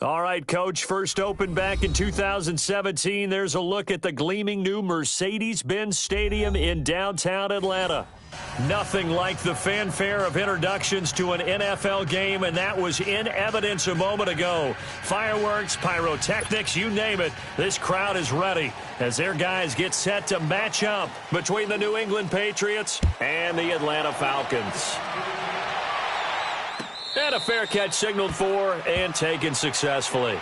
All right, Coach, first opened back in 2017. There's a look at the gleaming new Mercedes-Benz Stadium in downtown Atlanta. Nothing like the fanfare of introductions to an NFL game, and that was in evidence a moment ago. Fireworks, pyrotechnics, you name it. This crowd is ready as their guys get set to match up between the New England Patriots and the Atlanta Falcons. And a fair catch signaled for and taken successfully.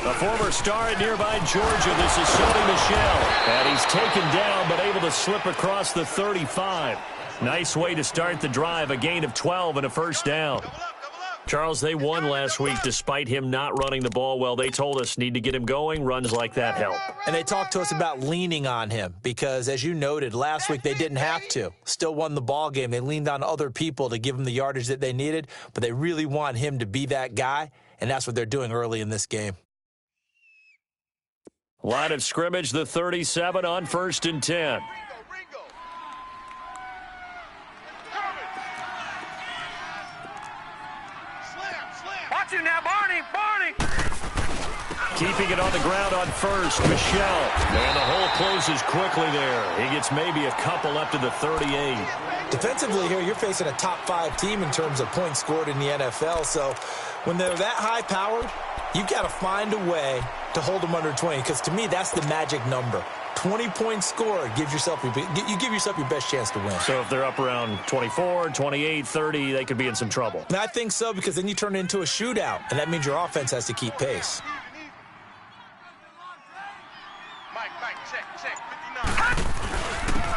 A former star at nearby Georgia, this is Sony Michel. And he's taken down but able to slip across the 35. Nice way to start the drive, a gain of 12 and a first down. Charles, they won last week despite him not running the ball well. They told us need to get him going. Runs like that help. And they talked to us about leaning on him because, as you noted, last week they didn't have to. Still won the ball game. They leaned on other people to give them the yardage that they needed, but they really want him to be that guy, and that's what they're doing early in this game. Line of scrimmage, the 37 on 1st and 10. Watch him now, Barney! Keeping it on the ground on first, Michel. And the hole closes quickly there. He gets maybe a couple up to the 38. Defensively here, you're facing a top-5 team in terms of points scored in the NFL, so when they're that high-powered, you've got to find a way to hold them under 20, because to me, that's the magic number. 20 points scored gives yourself you give yourself your best chance to win. So if they're up around 24, 28, 30, they could be in some trouble. And I think so, because then you turn it into a shootout, and that means your offense has to keep pace.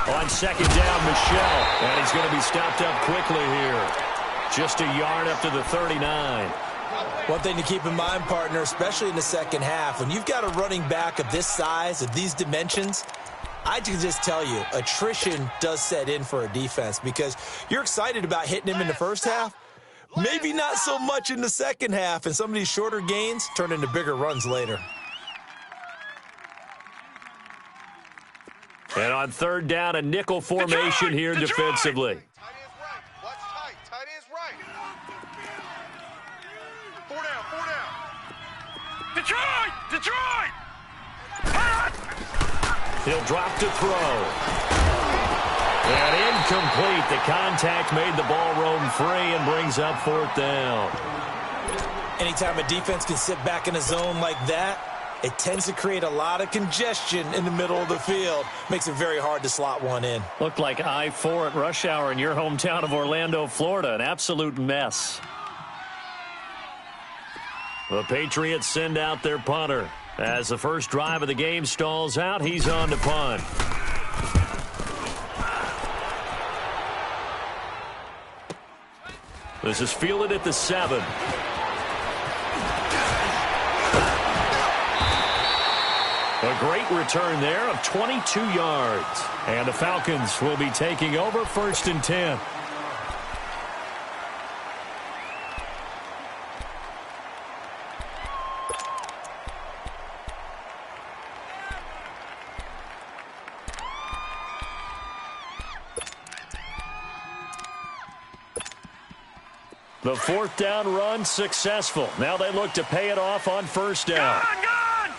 On 2nd down, Michel. And he's going to be stopped up quickly here. Just a yard up to the 39. One thing to keep in mind, partner, especially in the second half, when you've got a running back of this size, of these dimensions, I can just tell you, attrition does set in for a defense because you're excited about hitting him in the first half, maybe not so much in the second half, and some of these shorter gains turn into bigger runs later. And on 3rd down, a nickel formation here defensively. Detroit! He'll drop to throw. And incomplete. The contact made the ball roam free and brings up 4th down. Anytime a defense can sit back in a zone like that, it tends to create a lot of congestion in the middle of the field. Makes it very hard to slot one in. Looked like I-4 at rush hour in your hometown of Orlando, Florida. An absolute mess. The Patriots send out their punter. As the first drive of the game stalls out, he's on to punt. This is fielded at the 7. A great return there of 22 yards. And the Falcons will be taking over 1st and 10. The 4th down run successful. Now they look to pay it off on 1st down. Gone!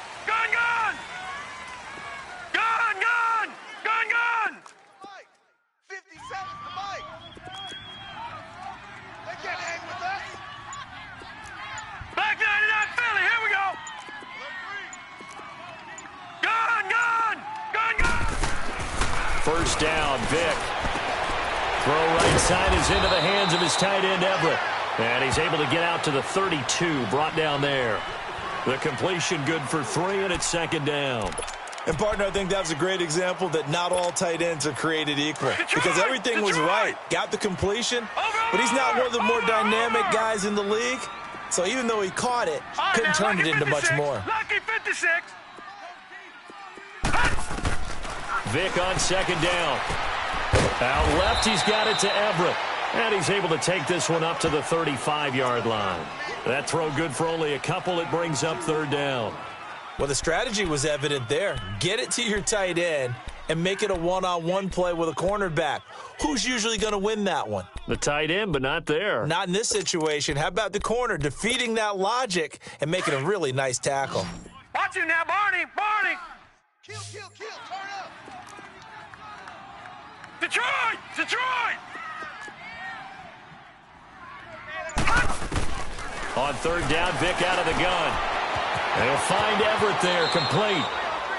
57's the mic. They can't hang with us. Back 99 Philly, here we go. Gone! 1st down, Vic. Throw right side is into the hands of his tight end, Everett. And he's able to get out to the 32, brought down there. The completion good for 3, and it's second down. And, partner, I think that was a great example that not all tight ends are created equal. Because everything was right. Got the completion, but he's not one of the more dynamic guys in the league. So even though he caught it, couldn't turn it into much more. Lucky 56. Vick on second down. Out left, he's got it to Everett. And he's able to take this one up to the 35-yard line. That throw good for only a couple. It brings up third down. Well, the strategy was evident there. Get it to your tight end and make it a one-on-one play with a cornerback. Who's usually going to win that one? The tight end, but not there. Not in this situation. How about the corner defeating that logic and making a really nice tackle? Watch him now, Barney. Barney. Kill. Turn up. Detroit. On third down, Vick out of the gun. And he'll find Everett there, complete.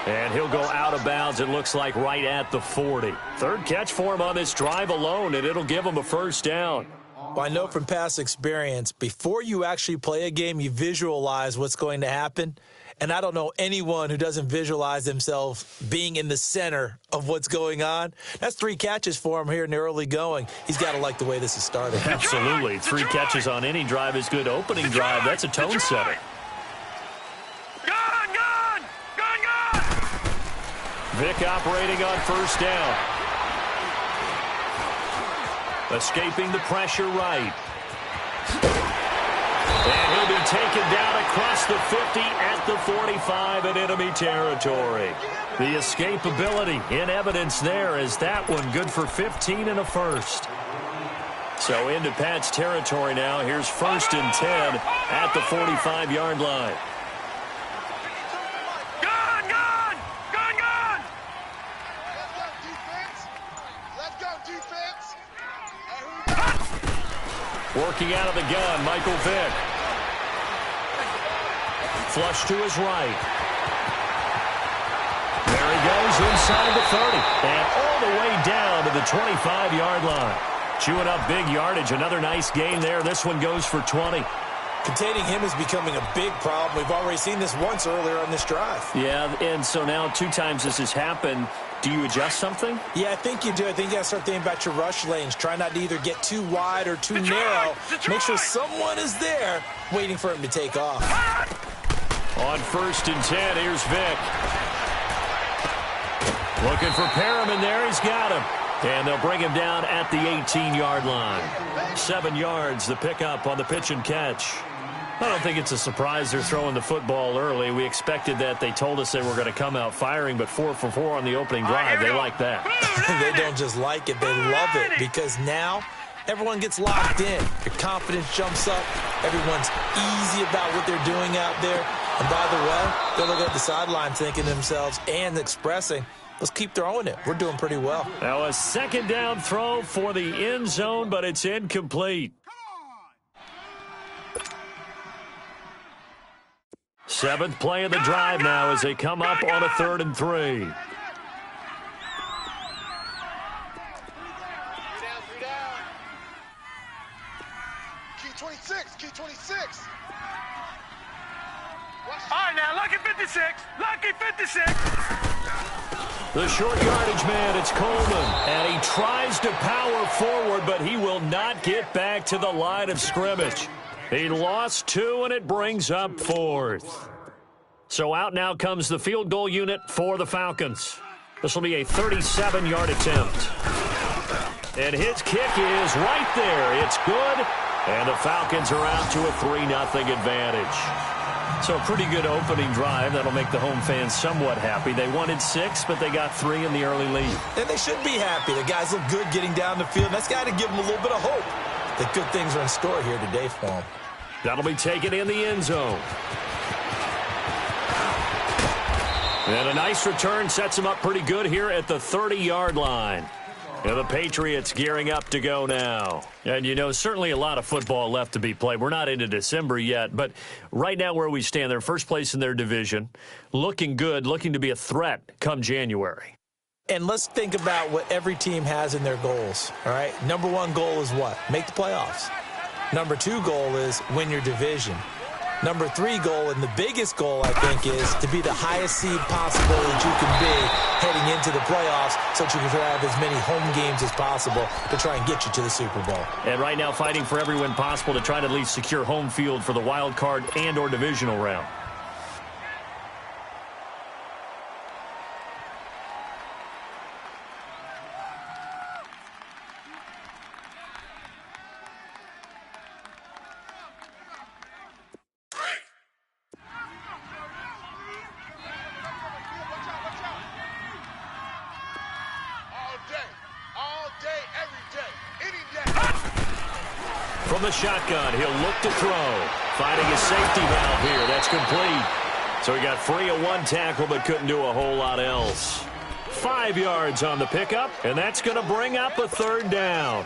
And he'll go out of bounds, it looks like, right at the 40. Third catch for him on this drive alone, and it'll give him a first down. Well, I know from past experience, before you actually play a game, you visualize what's going to happen. And I don't know anyone who doesn't visualize themselves being in the center of what's going on. That's 3 catches for him here in the early going. He's got to like the way this is starting. Absolutely. 3 catches on any drive is good. Opening drive, that's a tone setter. Gun. Vick operating on first down. Escaping the pressure right. And he'll be taken down across the 50 at the 45 in enemy territory. The escapability in evidence there as that one good for 15 and a first. So into Pat's territory now. Here's 1st and 10 at the 45-yard line. Gun. Let's go, defense. Working out of the gun, Michael Vick. Flush to his right. There he goes inside the 30. And all the way down to the 25-yard line. Chewing up big yardage. Another nice gain there. This one goes for 20. Containing him is becoming a big problem. We've already seen this once earlier on this drive. Yeah, and so now 2 times this has happened. Do you adjust something? Yeah, I think you do. I think you got to start thinking about your rush lanes. Try not to either get too wide or too narrow. Make sure someone is there waiting for him to take off. On 1st and 10, here's Vick. Looking for Perriman there. He's got him. And they'll bring him down at the 18-yard line. 7 yards, the pickup on the pitch and catch. I don't think it's a surprise they're throwing the football early. We expected that. They told us they were going to come out firing, but 4 for 4 on the opening drive. They like that. They don't just like it. They love it because now everyone gets locked in. Your confidence jumps up. Everyone's easy about what they're doing out there. And by the way, they're looking at the sideline thinking to themselves and expressing, let's keep throwing it. We're doing pretty well. Now a 2nd down throw for the end zone, but it's incomplete. 7th play of the drive now as they come up on a 3rd and 3. Key 26. All right, now, lucky 56. Lucky 56. The short yardage man, it's Coleman. And he tries to power forward, but he will not get back to the line of scrimmage. He lost 2, and it brings up 4th. So out now comes the field goal unit for the Falcons. This will be a 37-yard attempt. And his kick is right there. It's good. And the Falcons are out to a 3-0 advantage. So a pretty good opening drive. That'll make the home fans somewhat happy. They wanted 6, but they got 3 in the early lead. And they should be happy. The guys look good getting down the field. That's got to give them a little bit of hope that good things are in store here today for them. That'll be taken in the end zone. And a nice return sets him up pretty good here at the 30-yard line. And the Patriots gearing up to go now. And, you know, certainly a lot of football left to be played. We're not into December yet, but right now where we stand, they're first place in their division, looking good, looking to be a threat come January. And let's think about what every team has in their goals, all right? Number one goal is what? Make the playoffs. Number two goal is win your division. Number three goal, and the biggest goal, I think, is to be the highest seed possible that you can be heading into the playoffs so that you can have as many home games as possible to try and get you to the Super Bowl. And right now fighting for every win possible to try to at least secure home field for the wild card and or divisional round. From the shotgun, he'll look to throw. Finding his safety valve here. That's complete. So he got free of one tackle but couldn't do a whole lot else. 5 yards on the pickup, and that's going to bring up a third down.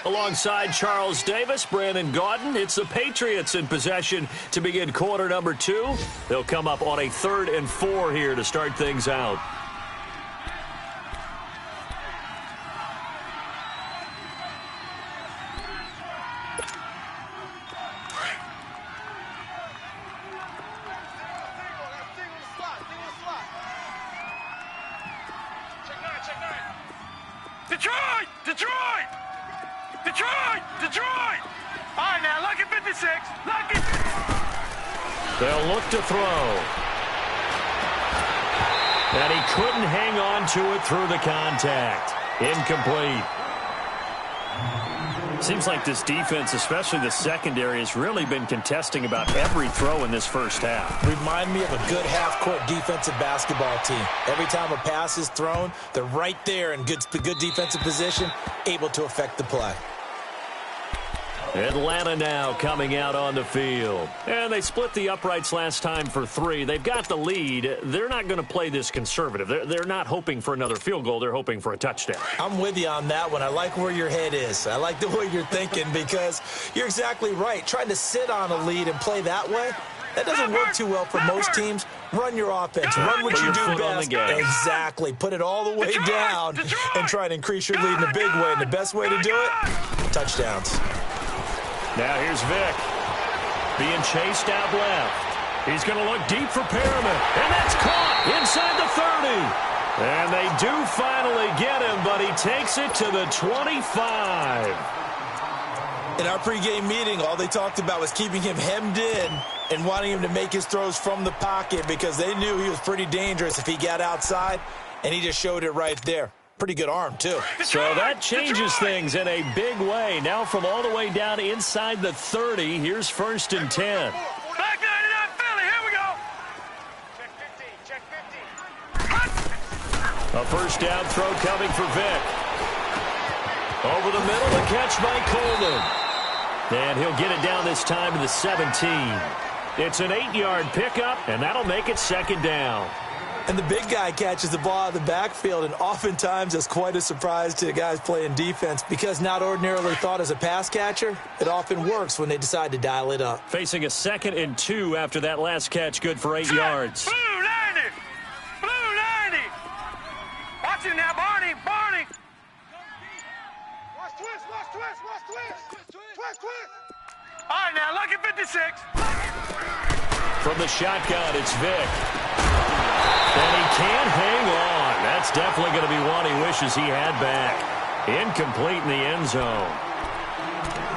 Alongside Charles Davis, Brandon Gaudin, it's the Patriots in possession to begin quarter number 2. They'll come up on a 3rd and 4 here to start things out. Detroit! Detroit! Detroit! Detroit! All right, now, look at 56. Look at... They'll look to throw. And he couldn't hang on to it through the contact. Incomplete. Seems like this defense, especially the secondary, has really been contesting about every throw in this first half. Remind me of a good half-court defensive basketball team. Every time a pass is thrown, they're right there in good defensive position, able to affect the play. Atlanta now coming out on the field. And they split the uprights last time for 3. They've got the lead. They're not going to play this conservative. They're not hoping for another field goal. They're hoping for a touchdown. I'm with you on that one. I like where your head is. I like the way you're thinking because you're exactly right. Trying to sit on a lead and play that way, that doesn't work too well for most teams. Run your offense. Run what you do best. Exactly. Put it all the way down and try to increase your lead in a big way. And the best way to do it, touchdowns. Now here's Vick. Being chased out left. He's going to look deep for Perriman. And that's caught inside the 30. And they do finally get him, but he takes it to the 25. In our pregame meeting, all they talked about was keeping him hemmed in and wanting him to make his throws from the pocket because they knew he was pretty dangerous if he got outside, and he just showed it right there. Pretty good arm, too. So that changes things in a big way. Now from all the way down inside the 30, here's 1st and 10. Back 99 Philly, here we go. Check 50. A first down throw coming for Vick. Over the middle, the catch by Coleman. And he'll get it down this time to the 17. It's an 8-yard pickup, and that'll make it 2nd down. And the big guy catches the ball out of the backfield, and oftentimes that's quite a surprise to the guys playing defense because not ordinarily thought as a pass catcher, it often works when they decide to dial it up. Facing a 2nd and 2 after that last catch, good for 8 yards. Blue 90. Blue 90. Watch it now, Barney. Barney. Watch twist, watch twist, watch twist. Twist, twist. All right, now, look at 56. From the shotgun, it's Vick. And he can't hang on. That's definitely going to be one he wishes he had back. Incomplete in the end zone.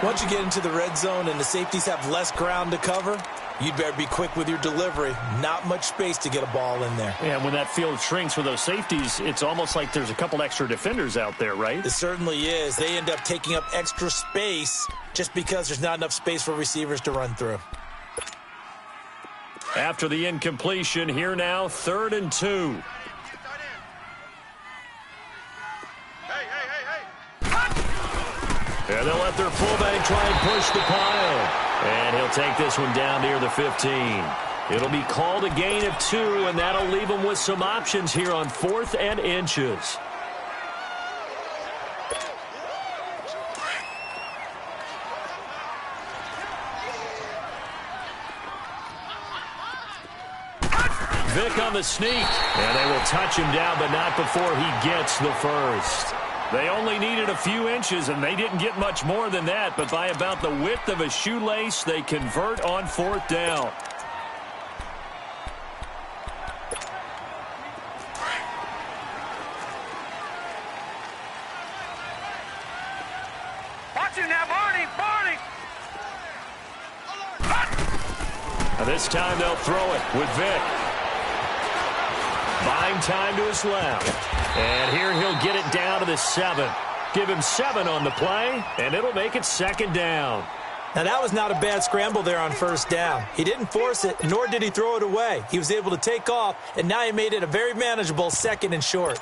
Once you get into the red zone and the safeties have less ground to cover, you'd better be quick with your delivery. Not much space to get a ball in there. Yeah, when that field shrinks with those safeties, it's almost like there's a couple extra defenders out there, right? It certainly is. They end up taking up extra space just because there's not enough space for receivers to run through. After the incompletion, here now, 3rd and 2. And they'll let their fullback try and push the pile. And he'll take this one down near the 15. It'll be called a gain of 2, and that'll leave them with some options here on 4th and inches. Vick on the sneak. And they will touch him down, but not before he gets the first. They only needed a few inches, and they didn't get much more than that. But by about the width of a shoelace, they convert on 4th down. Watch him now, Barney! Barney! And this time they'll throw it with Vick. Buying time to his left. And here he'll get it down to the 7. Give him 7 on the play, and it'll make it 2nd down. Now, that was not a bad scramble there on 1st down. He didn't force it, nor did he throw it away. He was able to take off, and now he made it a very manageable 2nd and short.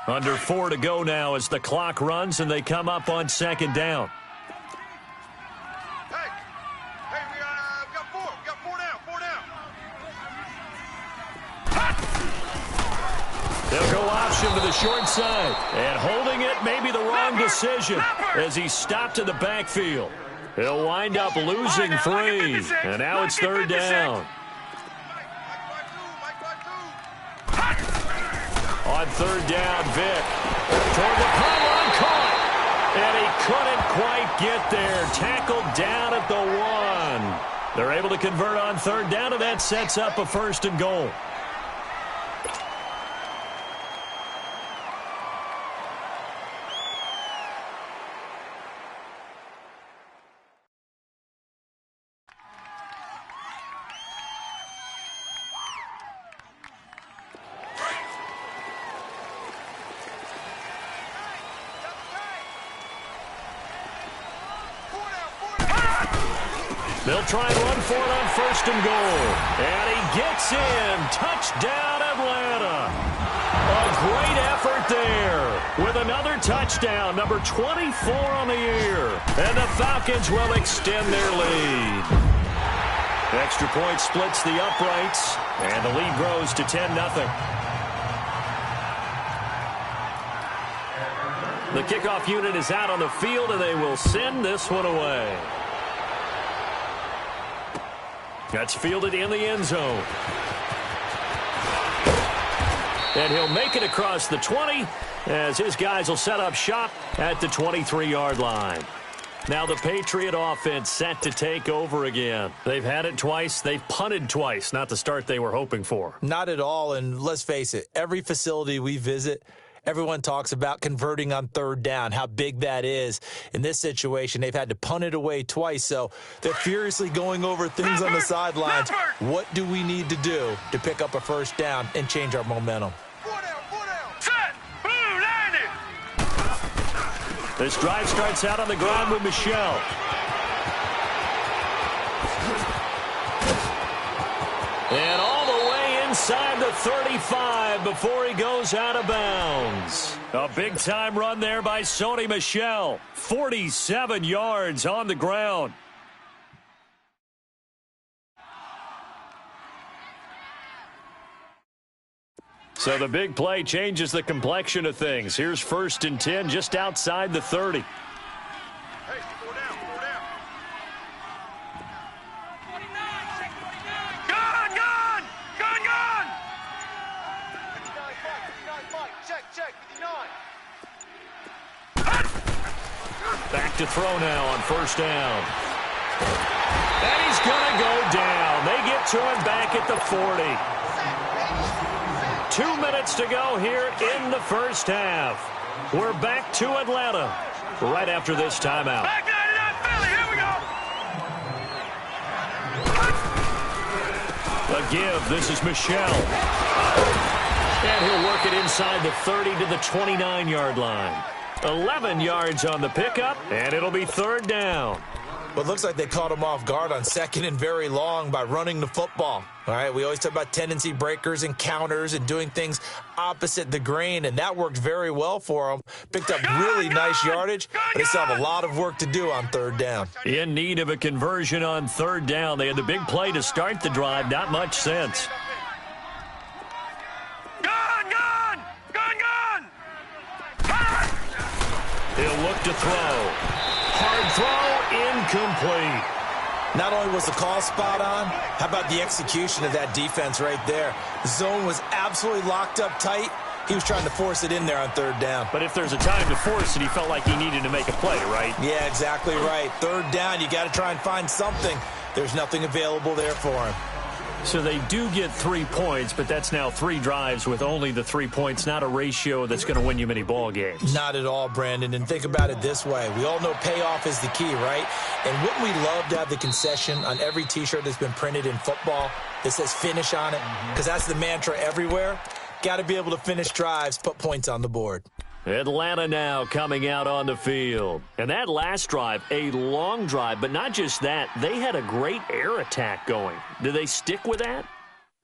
Under 4 to go now as the clock runs, and they come up on 2nd down. Hey, we got 4. We got 4 down. 4 down. They'll go option to the short side. And holding it may be the wrong decision as he stopped in the backfield. He'll wind up losing 3. And now it's 3rd down. On 3rd down, Vick. Toward the pylon, caught. And he couldn't quite get there. Tackled down at the 1. They're able to convert on 3rd down, and that sets up a 1st and goal. They'll try and run for it on 1st and goal. And he gets in. Touchdown, Atlanta. A great effort there with another touchdown, number 24 on the year. And the Falcons will extend their lead. Extra point splits the uprights, and the lead grows to 10-0. The kickoff unit is out on the field, and they will send this one away. That's fielded in the end zone. And he'll make it across the 20 as his guys will set up shop at the 23-yard line. Now the Patriot offense set to take over again. They've had it twice. They've punted twice. Not the start they were hoping for. Not at all, and let's face it, every facility we visit, everyone talks about converting on 3rd down, how big that is. In this situation, they've had to punt it away twice, so they're furiously going over things on the sidelines. What do we need to do to pick up a 1st down and change our momentum? 4 down. Set! Blue, 90! This drive starts out on the ground with Michelle. And all the way inside the 35 before he goes out of bounds. A big-time run there by Sony Michel. 47 yards on the ground. So the big play changes the complexion of things. Here's 1st and 10 just outside the 30. Hey, 4 down. 4 down. Gun! 59 Mike. Check. 59. Back to throw now on 1st down. And he's going to go down. They get to him back at the 40. 2 minutes to go here in the 1st half. We're back to Atlanta right after this timeout. Back 99 Philly, here we go! A give, this is Michelle. And he'll work it inside the 30 to the 29-yard line. 11 yards on the pickup, and it'll be 3rd down. Well, it looks like they caught him off guard on 2nd and very long by running the football. All right, we always talk about tendency breakers and counters and doing things opposite the grain, and that worked very well for them. Picked up really nice yardage, but they still have a lot of work to do on 3rd down. In need of a conversion on 3rd down. They had the big play to start the drive, not much sense. He'll look to throw. Hard throw, incomplete. Not only was the call spot on, how about the execution of that defense right there? The zone was absolutely locked up tight. He was trying to force it in there on third down. But if there's a time to force it, he felt like he needed to make a play, right? Yeah, exactly right. Third down, you got to try and find something. There's nothing available there for him. So they do get 3 points, but that's now 3 drives with only the 3 points, not a ratio that's going to win you many ball games. Not at all, Brandon. And think about it this way. We all know payoff is the key, right? And wouldn't we love to have the concession on every T-shirt that's been printed in football that says finish on it? Because that's the mantra everywhere. Got to be able to finish drives, put points on the board. Atlanta now coming out on the field. And that last drive, a long drive, but not just that. They had a great air attack going. Do they stick with that?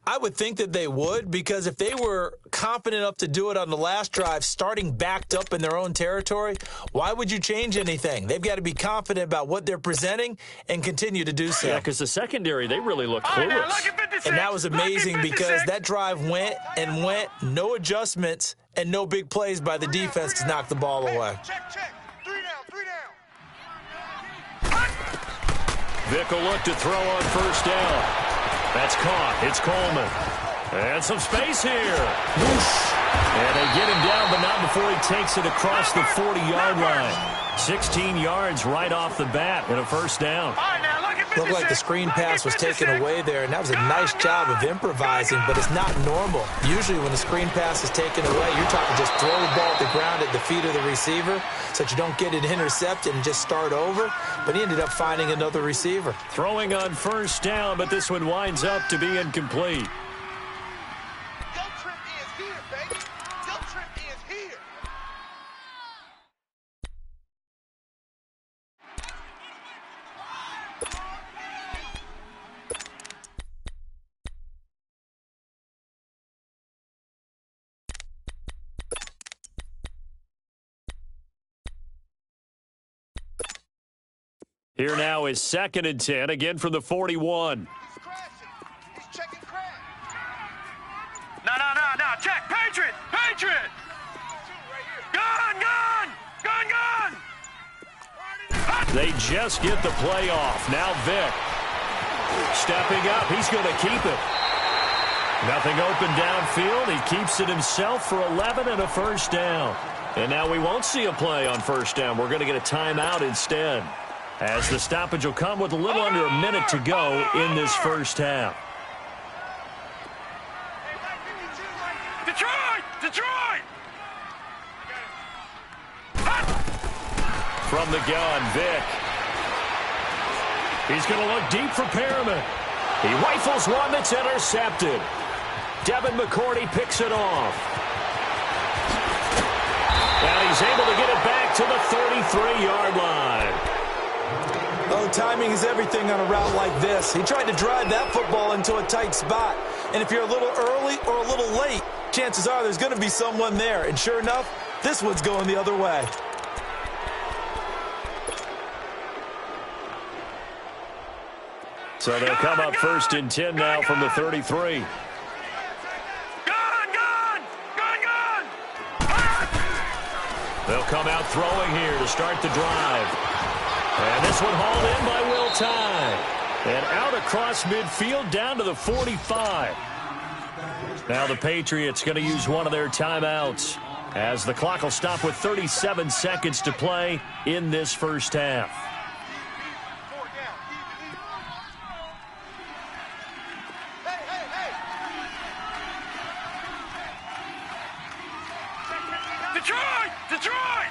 I would think that they would, because if they were confident enough to do it on the last drive, starting backed up in their own territory, why would you change anything? They've got to be confident about what they're presenting and continue to do so. Yeah, because the secondary, they really looked clueless. And that was amazing because that drive went and went, no adjustments, and no big plays by the defense to knock the ball away. Check. 3 down. Vick will look to throw on first down. That's caught. It's Coleman. And some space here. And they get him down, but not before he takes it across the 40-yard line. 16 yards right off the bat and a first down. Looked like the screen pass was taken away there, and that was a nice job of improvising, but it's not normal. Usually when the screen pass is taken away, you're talking just throw the ball at the ground at the feet of the receiver so that you don't get it intercepted and just start over. But he ended up finding another receiver. Throwing on first down, but this one winds up to be incomplete. Here now is 2nd and 10, again from the 41. He's checking crack. No. Check. Patriot. Gun. They just get the play off. Now Vick stepping up. He's going to keep it. Nothing open downfield. He keeps it himself for 11 and a first down. And now we won't see a play on first down. We're going to get a timeout instead, as the stoppage will come with a little under a minute to go in this first half. Detroit! From the gun, Vick. He's going to look deep for Perriman. He rifles one that's intercepted. Devin McCourty picks it off. And he's able to get it back to the 33-yard line. Oh, timing is everything on a route like this. He tried to drive that football into a tight spot. And if you're a little early or a little late, chances are there's going to be someone there. And sure enough, this one's going the other way. So they'll come up 1st and 10 now from the 33. Gun! They'll come out throwing here to start the drive. And this one hauled in by Will Tye. And out across midfield down to the 45. Now the Patriots going to use one of their timeouts, as the clock will stop with 37 seconds to play in this first half. Detroit!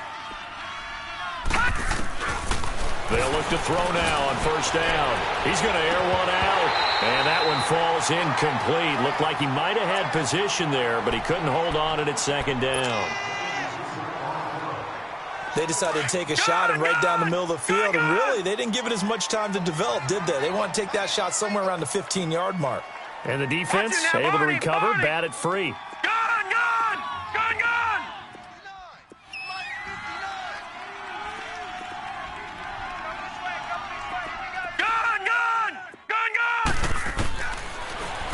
They'll look to throw now on first down. He's going to air one out, and that one falls incomplete. Looked like he might have had position there, but he couldn't hold on it at 2nd down. They decided to take a shot and right down the middle of the field, and really, they didn't give it as much time to develop, did they? They want to take that shot somewhere around the 15-yard mark. And the defense able to recover, bat it free. Gun!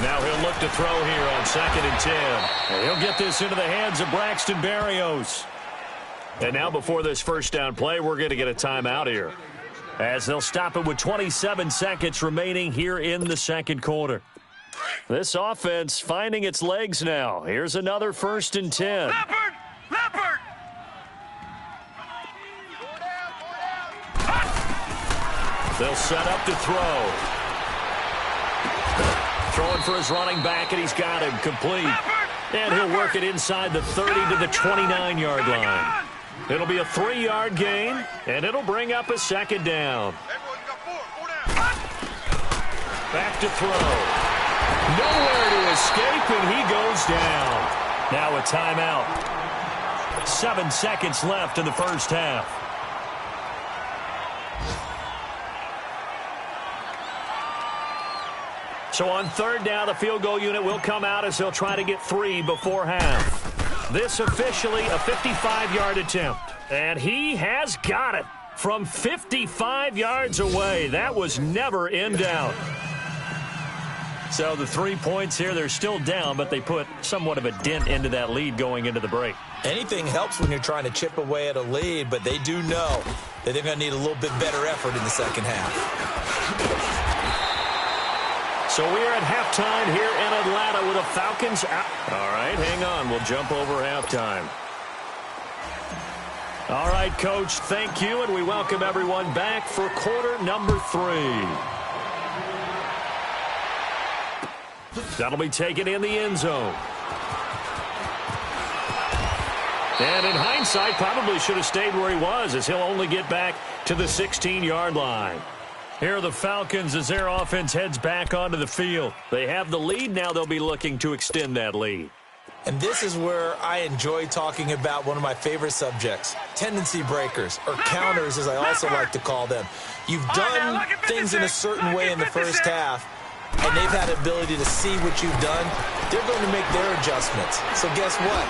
Now he'll look to throw here on 2nd and 10. And he'll get this into the hands of Braxton Berrios. And now before this first down play, we're going to get a timeout here, as they'll stop it with 27 seconds remaining here in the second quarter. This offense finding its legs now. Here's another 1st and 10. Leopard! Leopard! They'll set up to throw. Throwing for his running back, and he's got him complete. And he'll work it inside the 30 to the 29-yard line. It'll be a 3-yard gain, and it'll bring up a 2nd down. Back to throw. Nowhere to escape, and he goes down. Now a timeout. 7 seconds left in the first half. So on 3rd down, the field goal unit will come out as they'll try to get 3 before half. This officially a 55-yard attempt. And he has got it from 55 yards away. That was never in doubt. So the 3 points here, they're still down, but they put somewhat of a dent into that lead going into the break. Anything helps when you're trying to chip away at a lead, but they do know that they're going to need a little bit better effort in the second half. So we're at halftime here in Atlanta with the Falcons out. All right, hang on. We'll jump over halftime. All right, Coach, thank you, and we welcome everyone back for quarter number 3. That'll be taken in the end zone. And in hindsight, probably should have stayed where he was, as he'll only get back to the 16-yard line. Here are the Falcons as their offense heads back onto the field. They have the lead. Now they'll be looking to extend that lead. And this is where I enjoy talking about one of my favorite subjects, tendency breakers, or counters as I also like to call them. You've done things in a certain way in the first half, and they've had the ability to see what you've done. They're going to make their adjustments. So guess what?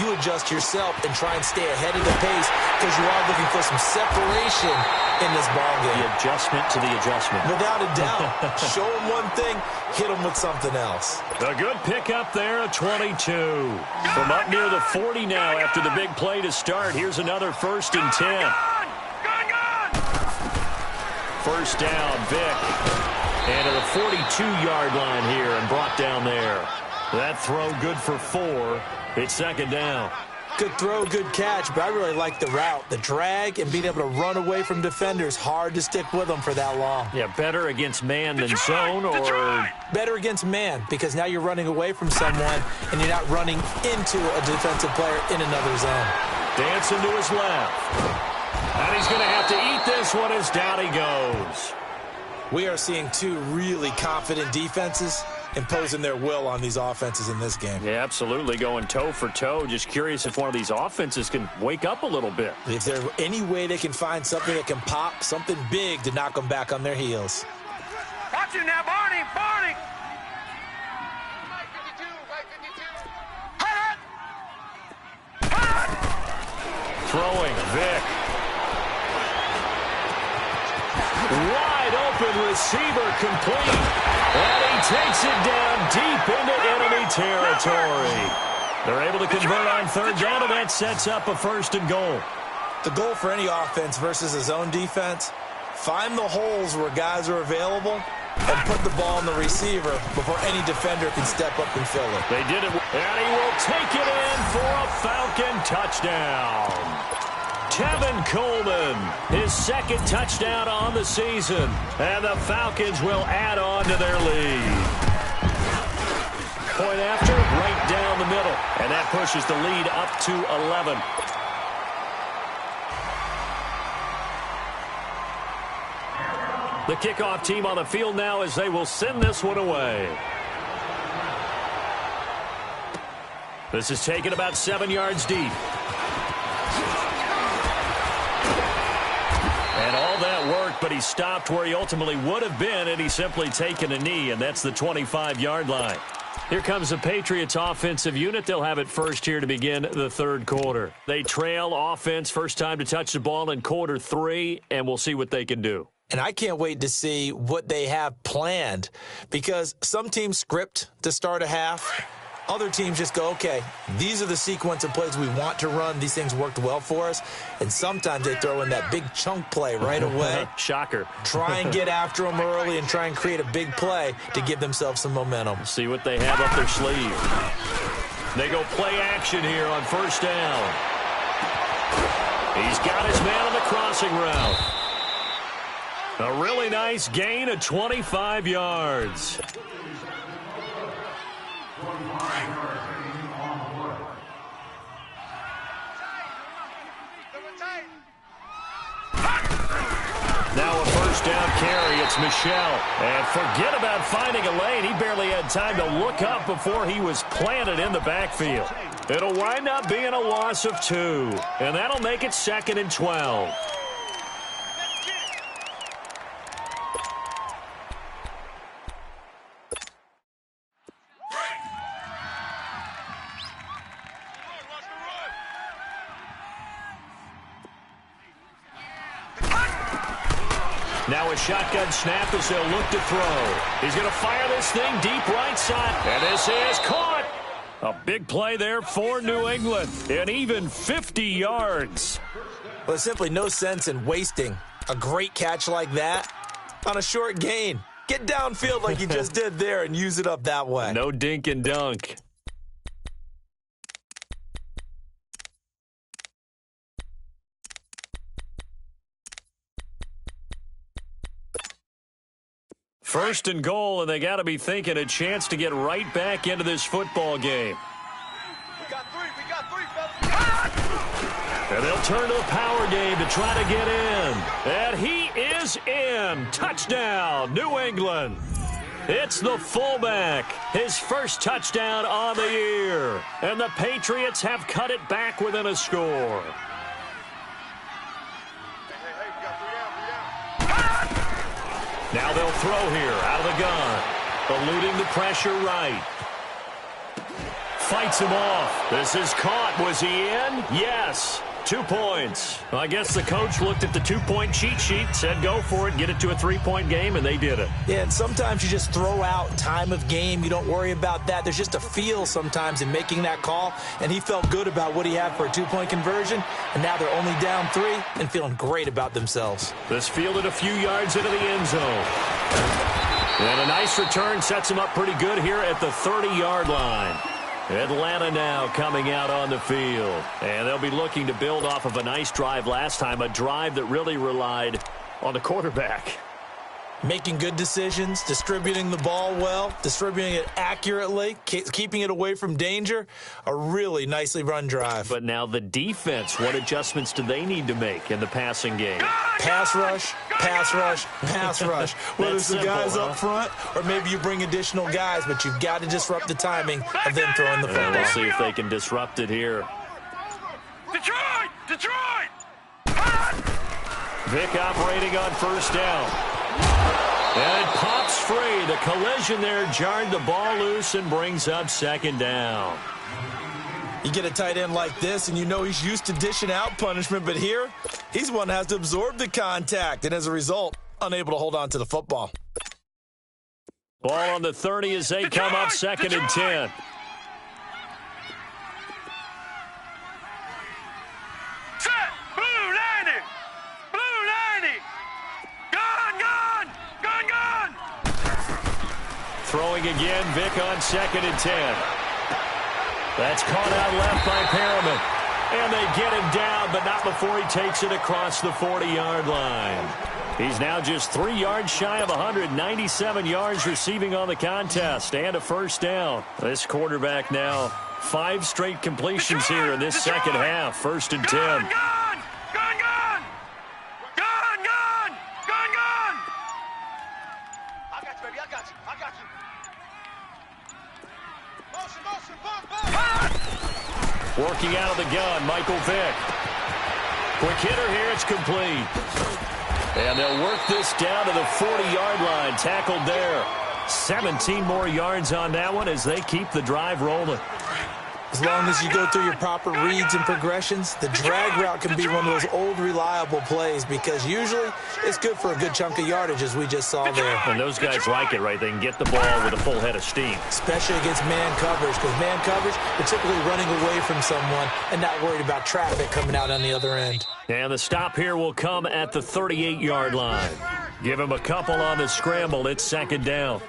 You adjust yourself and try and stay ahead of the pace because you are looking for some separation in this ballgame. The adjustment to the adjustment. Without a doubt. Show them one thing, hit them with something else. A good pickup there, a 22. From up near the 40 now after the big play to start. Here's another 1st and 10. First down, Vic. And to the 42-yard line here and brought down there. That throw good for 4. It's 2nd down. Good throw, good catch, but I really like the route. The drag and being able to run away from defenders, hard to stick with them for that long. Yeah, better against man than zone, or better against man, because now you're running away from someone and you're not running into a defensive player in another zone. Dancing to his left. And he's going to have to eat this one as down he goes. We are seeing 2 really confident defenses imposing their will on these offenses in this game. Yeah, absolutely, going toe for toe. Just curious if one of these offenses can wake up a little bit. If there's any way they can find something that can pop, something big to knock them back on their heels. Watch it now, Barney! Barney! Throwing, Vic. Wide open receiver complete. And he takes it down deep into enemy territory. They're able to convert on 3rd down, and that sets up a 1st and goal. The goal for any offense versus a zone defense, find the holes where guys are available and put the ball on the receiver before any defender can step up and fill it. They did it, and he will take it in for a Falcon touchdown. Tevin Coleman, his 2nd touchdown on the season, and the Falcons will add on to their lead. Point after, right down the middle, and that pushes the lead up to 11. The kickoff team on the field now as they will send this one away. This is taken about 7 yards deep. And all that worked, but he stopped where he ultimately would have been, and he's simply taken a knee, and that's the 25-yard line. Here comes the Patriots offensive unit. They'll have it first here to begin the 3rd quarter. They trail offense, first time to touch the ball in quarter 3, and we'll see what they can do. And I can't wait to see what they have planned, because some teams script to start a half, Other teams just go, okay, these are the sequence of plays we want to run. These things worked well for us. And sometimes they throw in that big chunk play right away. Shocker. Try and get after them early and try and create a big play to give themselves some momentum. See what they have up their sleeve. They go play action here on first down. He's got his man on the crossing route. A really nice gain of 25 yards. Now a first down carry. It's Michel. And forget about finding a lane. He barely had time to look up before he was planted in the backfield. It'll wind up being a loss of 2. And that'll make it 2nd and 12. Now a shotgun snap as they'll look to throw. He's going to fire this thing deep right side. And this is caught. A big play there for New England. And even 50 yards. Well, there's simply no sense in wasting a great catch like that on a short gain. Get downfield like you just did there and use it up that way. No dink and dunk. First and goal, and they got to be thinking a chance to get right back into this football game. We got three, fellas. And they'll turn to the power game to try to get in. And he is in. Touchdown, New England. It's the fullback. His first touchdown on the year. And the Patriots have cut it back within a score. Hey, we got 3 down. Now they'll throw here out of the gun. Eluding the pressure right. Fights him off. This is caught. Was he in? Yes. 2 points. Well, I guess the coach looked at the 2-point cheat sheet, said go for it, get it to a 3-point game, and they did it. Yeah, and sometimes you just throw out time of game. You don't worry about that. There's just a feel sometimes in making that call, and he felt good about what he had for a 2-point conversion, and now they're only down 3 and feeling great about themselves. This fielded a few yards into the end zone. And a nice return sets him up pretty good here at the 30-yard line. Atlanta now coming out on the field. And they'll be looking to build off of a nice drive last time, a drive that really relied on the quarterback. Making good decisions, distributing the ball well, distributing it accurately, keeping it away from danger. A really nicely run drive. But now the defense, what adjustments do they need to make in the passing game? Pass rush, pass rush, pass rush. Whether it's the guys up front or maybe you bring additional guys, but you've got to disrupt the timing of them throwing the football. We'll see if they can disrupt it here. Detroit! Detroit! Vic operating on first down. And it pops free. The collision there jarred the ball loose and brings up second down. You get a tight end like this, and you know he's used to dishing out punishment, but here, he's one that has to absorb the contact, and as a result, unable to hold on to the football. Ball on the 30 as they come up second and 10. Set! Blue 90! Blue 90! Gone, gone! Gone, gone! Throwing again, Vic on second and 10. That's caught out left by Perriman. And they get him down, but not before he takes it across the 40-yard line. He's now just 3 yards shy of 197 yards receiving on the contest and a first down. This quarterback now 5 straight completions here in this second half. First and 10. Gone, gone! Gone, gone! Gone, gone! Gone, gone! I got you, baby. I got you. I got you. Motion, bump. Working out of the gun, Michael Vick. Quick hitter here, it's complete. And they'll work this down to the 40-yard line, tackled there. 17 more yards on that one as they keep the drive rolling. As long as you go through your proper reads and progressions, the drag route can be one of those old, reliable plays because usually it's good for a good chunk of yardage, as we just saw there. And those guys like it, right? They can get the ball with a full head of steam. Especially against man coverage, because man coverage, they're typically running away from someone and not worried about traffic coming out on the other end. And the stop here will come at the 38-yard line. Give him a couple on the scramble. It's second down.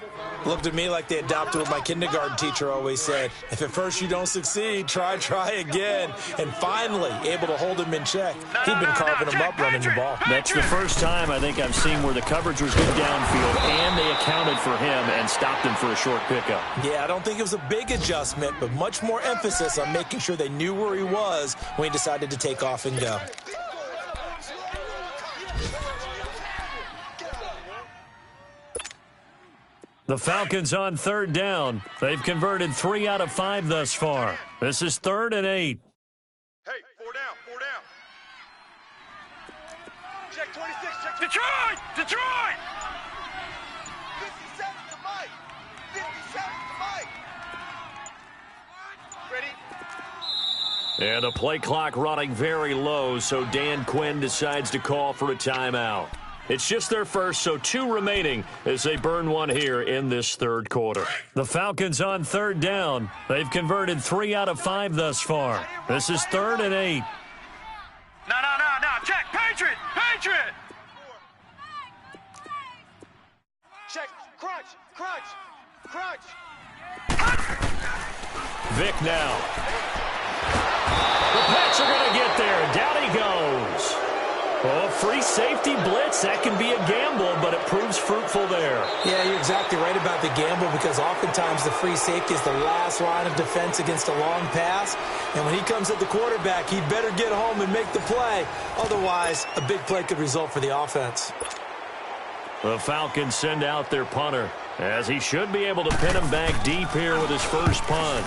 Looked to me like they adopted what my kindergarten teacher always said. If at first you don't succeed, try again. And finally, able to hold him in check. He'd been carving him up running the ball. That's the first time I think I've seen where the coverage was good downfield and they accounted for him and stopped him for a short pickup. Yeah, I don't think it was a big adjustment, but much more emphasis on making sure they knew where he was when he decided to take off and go. The Falcons on third down. They've converted 3 out of 5 thus far. This is 3rd and 8. Hey, 4 down, 4 down. Check 26, check 26. Detroit! Detroit! 57 to Mike. 57 to Mike. Ready? And the play clock running very low, so Dan Quinn decides to call for a timeout. It's just their first, so 2 remaining as they burn one here in this third quarter. The Falcons on third down. They've converted 3 out of 5 thus far. This is 3rd and 8. No. Check. Patriot! Patriot! Check. Crunch. Vic now. The Pats are going to get there. Down he goes. Oh, free safety blitz, that can be a gamble, but it proves fruitful there. Yeah, you're exactly right about the gamble because oftentimes the free safety is the last line of defense against a long pass. And when he comes at the quarterback, he'd better get home and make the play. Otherwise, a big play could result for the offense. The Falcons send out their punter, as he should be able to pin him back deep here with his first punt.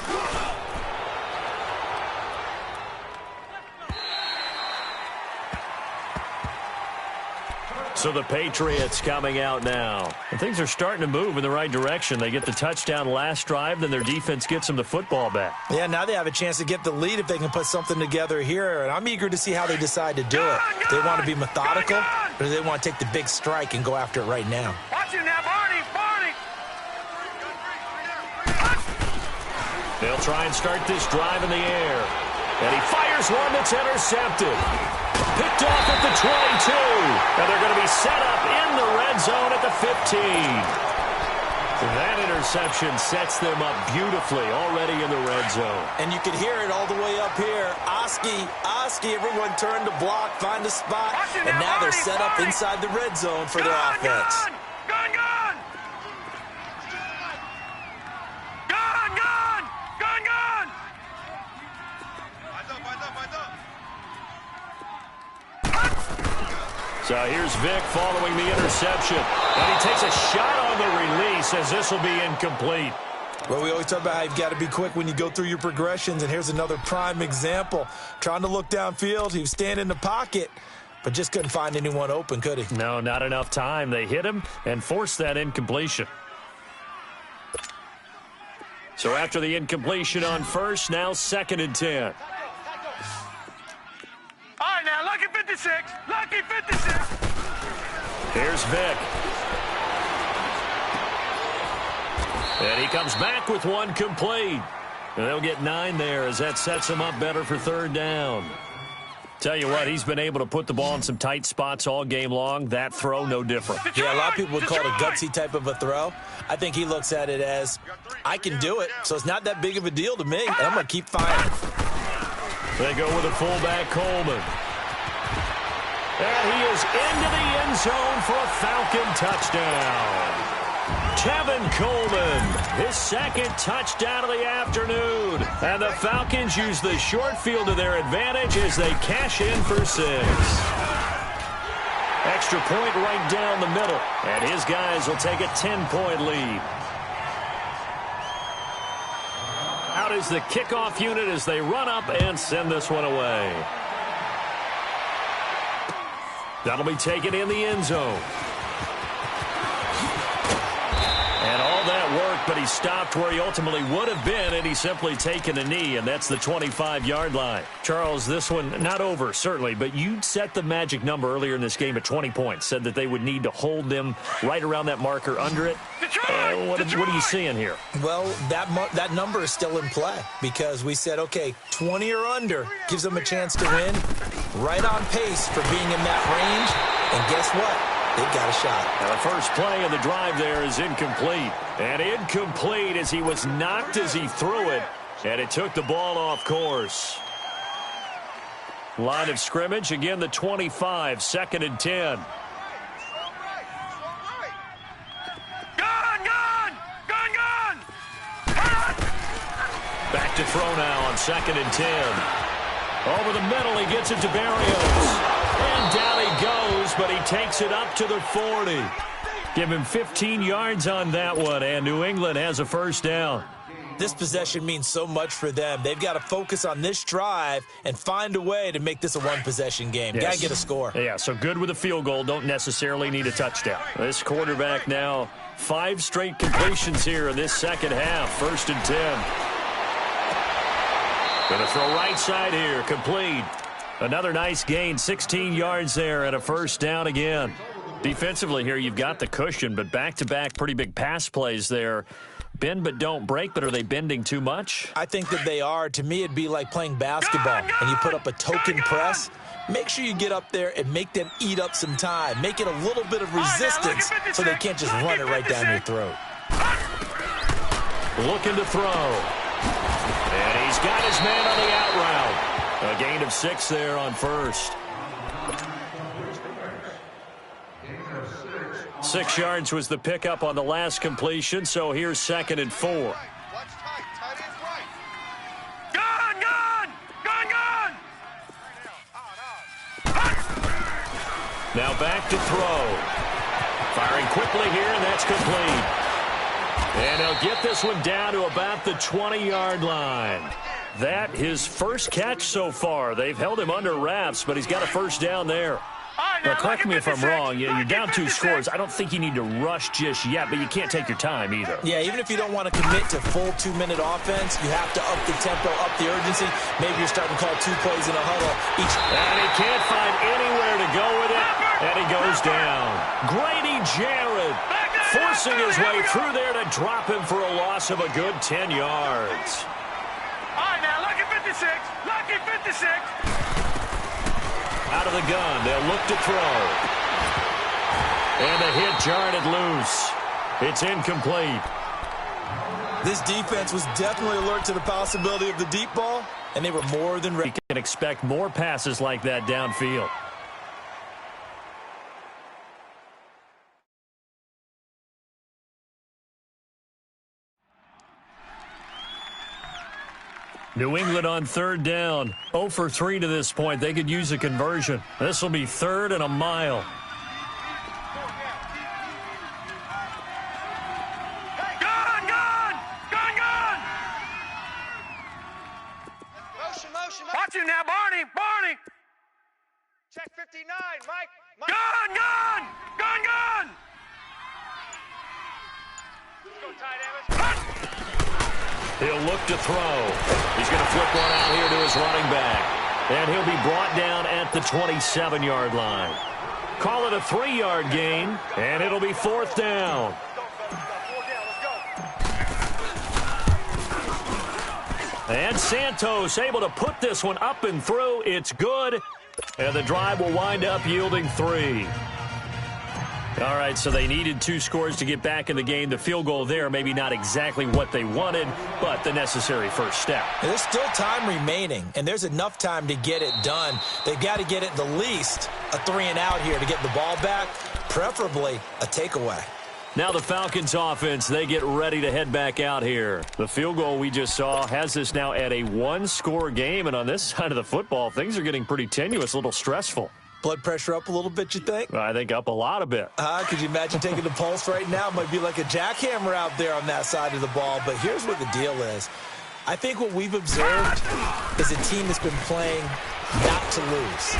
So the Patriots coming out now. And things are starting to move in the right direction. They get the touchdown last drive, then their defense gets them the football back. Yeah, now they have a chance to get the lead if they can put something together here. And I'm eager to see how they decide to do it. They want to be methodical, or do they want to take the big strike and go after it right now? Watch him now, Barney! They'll try and start this drive in the air. And he fires one that's intercepted. Picked off at the 22. And they're going to be set up in the red zone at the 15. That interception sets them up beautifully already in the red zone. And you can hear it all the way up here. Oski, everyone turn to block, find a spot. And now they're set up inside the red zone for their offense. Gun! So here's Vic following the interception. And he takes a shot on the release as this will be incomplete. Well, we always talk about how you've got to be quick when you go through your progressions, and here's another prime example. Trying to look downfield, he was standing in the pocket, but just couldn't find anyone open, could he? No, not enough time. They hit him and forced that incompletion. So after the incompletion on first, now 2nd and 10. All right, now, lucky 56. Lucky 56. Here's Vic. And he comes back with one complete. And they'll get 9 there as that sets him up better for 3rd down. Tell you what, he's been able to put the ball in some tight spots all game long. That throw, no different. Yeah, a lot of people would call it a gutsy type of a throw. I think he looks at it as, I can do it, so it's not that big of a deal to me, and I'm going to keep firing. They go with a fullback, Coleman. And he is into the end zone for a Falcon touchdown. Tevin Coleman, his 2nd touchdown of the afternoon. And the Falcons use the short field to their advantage as they cash in for 6. Extra point right down the middle. And his guys will take a 10-point lead. Out is the kickoff unit as they run up and send this one away. That'll be taken in the end zone. And all that work but he stopped where he ultimately would have been, and he's simply taken a knee, and that's the 25-yard line. Charles, this one not over, certainly, but you set the magic number earlier in this game at 20 points, said that they would need to hold them right around that marker under it. What are you seeing here? Well, that number is still in play because we said, okay, 20 or under gives them a chance to win. Right on pace for being in that range, and guess what? They've got a shot. Now the first play of the drive there is incomplete. And incomplete as he was knocked as he threw it. And it took the ball off course. Line of scrimmage, again the 25, 2nd and 10. Back to throw now on 2nd and 10. Over the middle, he gets it to Barrios. And down he goes, but he takes it up to the 40. Give him 15 yards on that one, and New England has a first down. This possession means so much for them. They've got to focus on this drive and find a way to make this a one-possession game. Yes. Got to get a score. Yeah, so good with a field goal. Don't necessarily need a touchdown. This quarterback now, 5 straight completions here in this second half. 1st and 10. Going to throw right side here, complete. Another nice gain, 16 yards there and a first down again. Defensively here, you've got the cushion, but back-to-back pretty big pass plays there. Bend but don't break, but are they bending too much? I think that they are. To me, it'd be like playing basketball, and you put up a token press. Make sure you get up there and make them eat up some time. Make it a little bit of resistance so they can't just run it right down your throat. Looking to throw. And he's got his man on the out route. A gain of 6 there on first. 6 yards was the pickup on the last completion, so here's 2nd and 4. Watch tight. Tight ends right. Now back to throw. Firing quickly here, and that's complete. And he'll get this one down to about the 20-yard line. That his first catch so far. They've held him under wraps, but he's got a first down there. Now, correct me if I'm wrong. You're down 2 scores. I don't think you need to rush just yet, but you can't take your time either. Yeah, even if you don't want to commit to full 2-minute offense, you have to up the tempo, up the urgency. Maybe you're starting to call 2 plays in a huddle. And he can't find anywhere to go with it, and he goes down. Grady Jarrett forcing his way through there to drop him for a loss of a good 10 yards. All right, now, lucky 56. Lucky 56. Out of the gun, they'll look to throw. And the hit jarred it loose. It's incomplete. This defense was definitely alert to the possibility of the deep ball, and they were more than ready. You can expect more passes like that downfield. New England on 3rd down. 0 for 3 to this point. They could use a conversion. This will be 3rd and a mile. Motion. Watch him now, Barney. Check 59, Mike. Gun. Let's go, tight ends. He'll look to throw. He's going to flip one out here to his running back. And he'll be brought down at the 27-yard line. Call it a 3-yard gain, and it'll be 4th down. And Santos able to put this one up and through. It's good. And the drive will wind up yielding 3. All right, so they needed 2 scores to get back in the game. The field goal there, maybe not exactly what they wanted, but the necessary first step. There's still time remaining, and there's enough time to get it done. They've got to get it the least a 3 and out here to get the ball back, preferably a takeaway. Now the Falcons offense, they get ready to head back out here. The field goal we just saw has this now at a 1-score game, and on this side of the football, things are getting pretty tenuous, a little stressful. Blood pressure up a little bit, you think? I think up a lot a bit. Could you imagine taking the pulse right now? It might be like a jackhammer out there on that side of the ball. But here's what the deal is. I think what we've observed is a team that's been playing not to lose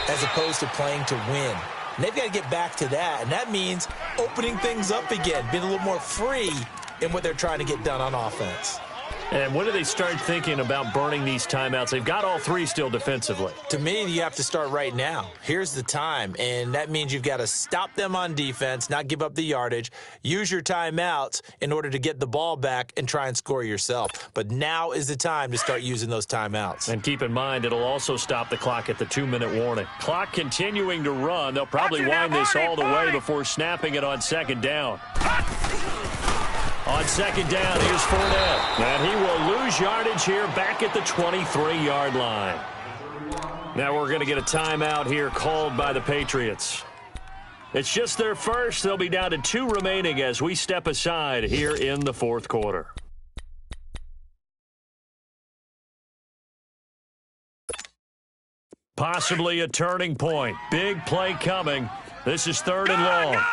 as opposed to playing to win. And they've got to get back to that. And that means opening things up again, being a little more free in what they're trying to get done on offense. And when do they start thinking about burning these timeouts? They've got all three still defensively. To me, you have to start right now. Here's the time, and that means you've got to stop them on defense, not give up the yardage, use your timeouts in order to get the ball back and try and score yourself. But now is the time to start using those timeouts. And keep in mind, it'll also stop the clock at the 2-minute warning. Clock continuing to run. They'll probably wind this all the way before snapping it on second down. On second down, here's Fournette. And he will lose yardage here back at the 23-yard line. Now we're going to get a timeout here called by the Patriots. It's just their first. They'll be down to 2 remaining as we step aside here in the fourth quarter. Possibly a turning point. Big play coming. This is 3rd and long.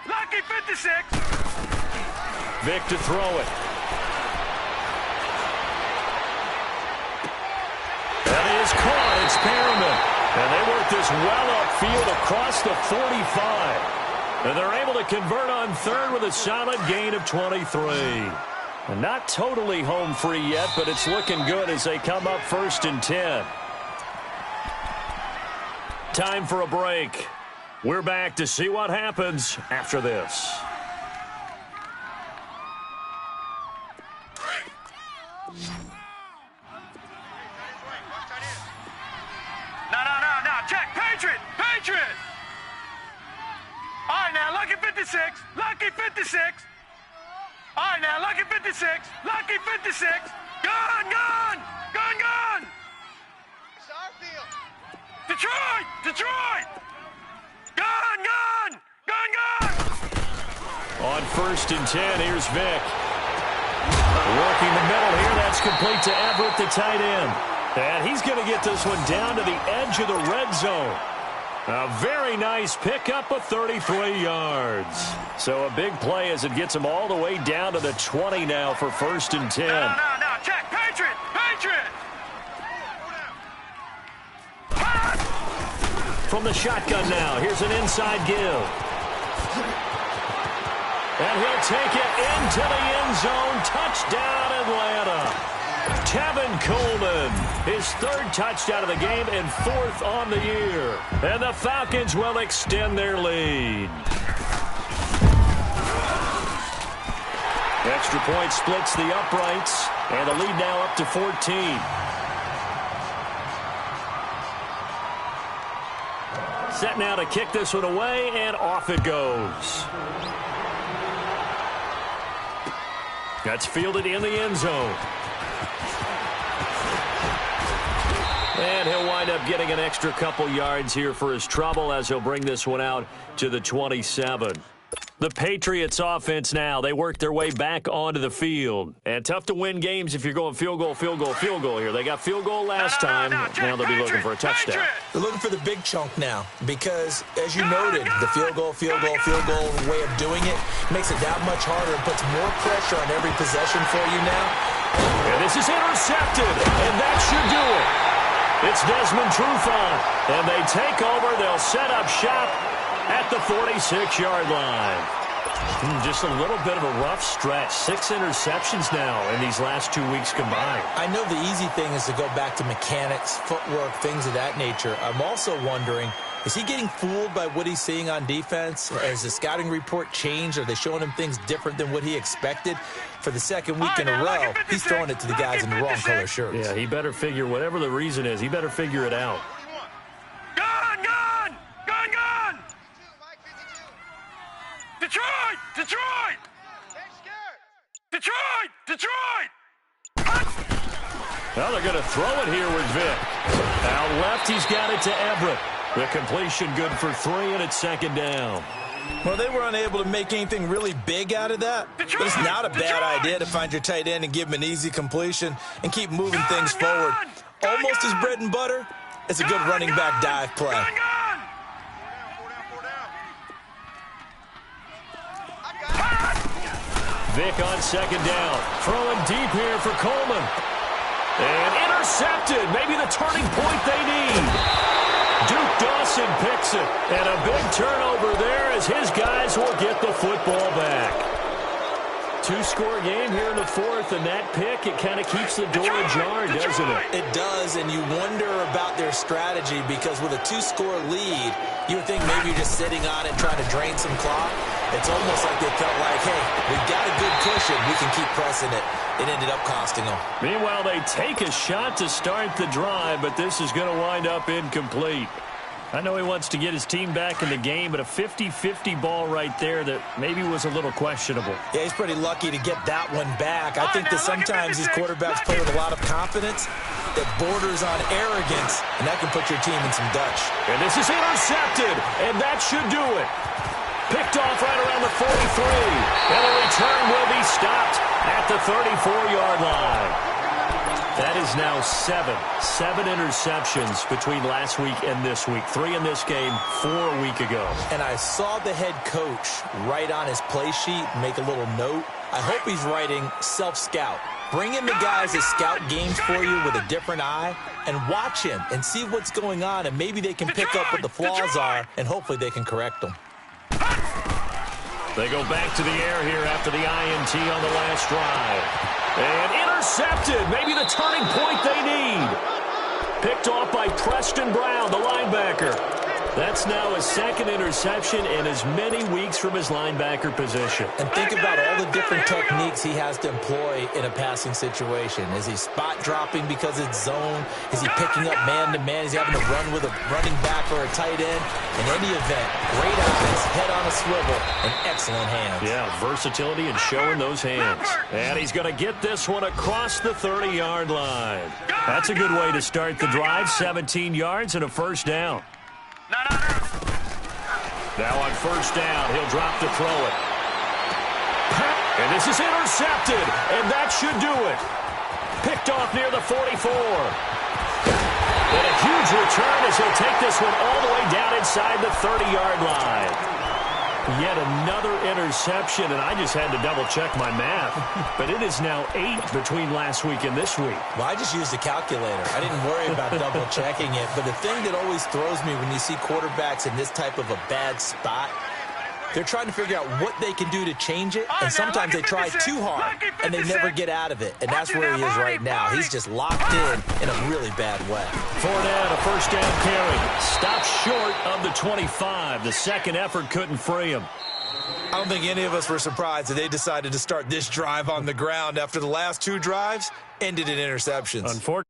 Lucky 56. Vic to throw it. That is caught. It's Perriman. And they work this well upfield across the 45. And they're able to convert on 3rd with a solid gain of 23. And not totally home free yet, but it's looking good as they come up 1st and 10. Time for a break. We're back to see what happens after this. No. Check. Patriot. All right, now, lucky 56. Lucky 56. All right, now, lucky 56. Lucky 56. Gun. It's our field. Detroit. Gun! On 1st and 10, here's Vic. Working the middle here, that's complete to Everett, the tight end. And he's going to get this one down to the edge of the red zone. A very nice pickup of 33 yards. So a big play as it gets him all the way down to the 20 now for 1st and 10. No. Check. Patriot. From the shotgun now, here's an inside give. And he'll take it into the end zone. Touchdown, Atlanta. Tevin Coleman, his 3rd touchdown of the game and 4th on the year. And the Falcons will extend their lead. Extra point splits the uprights, and the lead now up to 14. Set now to kick this one away, and off it goes. That's fielded in the end zone. And he'll wind up getting an extra couple yards here for his trouble as he'll bring this one out to the 27. The Patriots offense now, they work their way back onto the field. And tough to win games if you're going field goal here. They got field goal last time. Now they'll be looking for a touchdown. They're looking for the big chunk now because, as you noted, the field goal way of doing it makes it that much harder and puts more pressure on every possession for you now. And this is intercepted, and that should do it. It's Desmond Trufant, and they take over. They'll set up shop at the 46-yard line. Just a little bit of a rough stretch. 6 interceptions now in these last 2 weeks combined. I know the easy thing is to go back to mechanics, footwork, things of that nature. I'm also wondering, is he getting fooled by what he's seeing on defense? Has the scouting report changed? Are they showing him things different than what he expected? For the 2nd week in a row, he's throwing it to the guys in the wrong color shirts. Yeah, he better figure, whatever the reason is, he better figure it out. Gun! Detroit! Well, they're going to throw it here with Vic. Out left, he's got it to Everett. The completion good for 3, and it's 2nd down. Well, they were unable to make anything really big out of that. But it's not a bad idea to find your tight end and give him an easy completion and keep moving things forward. Almost his bread and butter. It's a good running back dive play. Vic on 2nd down. Throwing deep here for Coleman. And intercepted. Maybe the turning point they need. Duke Dawson picks it. And a big turnover there as his guys will get the football back. Two-score game here in the fourth, and that pick, it kind of keeps the door ajar, doesn't it? It does, and you wonder about their strategy because with a two-score lead, you would think maybe you're just sitting on it trying to drain some clock. It's almost like they felt like, hey, we've got a good cushion. We can keep pressing it. It ended up costing them. Meanwhile, they take a shot to start the drive, but this is going to wind up incomplete. I know he wants to get his team back in the game, but a 50-50 ball right there that maybe was a little questionable. Yeah, he's pretty lucky to get that one back. I think that sometimes these quarterbacks play with a lot of confidence that borders on arrogance, and that can put your team in some Dutch. And this is intercepted, and that should do it. Picked off right around the 43, and the return will be stopped at the 34-yard line. That is now seven interceptions between last week and this week. 3 in this game, 4 a week ago. And I saw the head coach write on his play sheet, make a little note. I hope he's writing self-scout. Bring in the guys that scout games for you with a different eye and watch him and see what's going on, and maybe they can pick up what the flaws are, and hopefully they can correct them. They go back to the air here after the INT on the last drive. And intercepted. Maybe the turning point they need. Picked off by Preston Brown, the linebacker. That's now his second interception in as many weeks from his linebacker position. And think about all the different techniques he has to employ in a passing situation. Is he spot dropping because it's zone? Is he picking up man-to-man? Is he having to run with a running back or a tight end? In any event, great eyes, head on a swivel, and excellent hands. Yeah, versatility and showing those hands. And he's going to get this one across the 30-yard line. That's a good way to start the drive. 17 yards and a first down. Now on first down, he'll drop to throw it. And this is intercepted, and that should do it. Picked off near the 44. And a huge return as he'll take this one all the way down inside the 30-yard line. Yet another interception, and I just had to double-check my math. But it is now 8 between last week and this week. Well, I just used a calculator. I didn't worry about double-checking it. But the thing that always throws me when you see quarterbacks in this type of a bad spot, they're trying to figure out what they can do to change it, and sometimes they try too hard, and they never get out of it. And that's where he is right now. He's just locked in a really bad way. 4 down, a first down carry. Stopped short of the 25. The second effort couldn't free him. I don't think any of us were surprised that they decided to start this drive on the ground after the last 2 drives ended in interceptions. Unfortunately.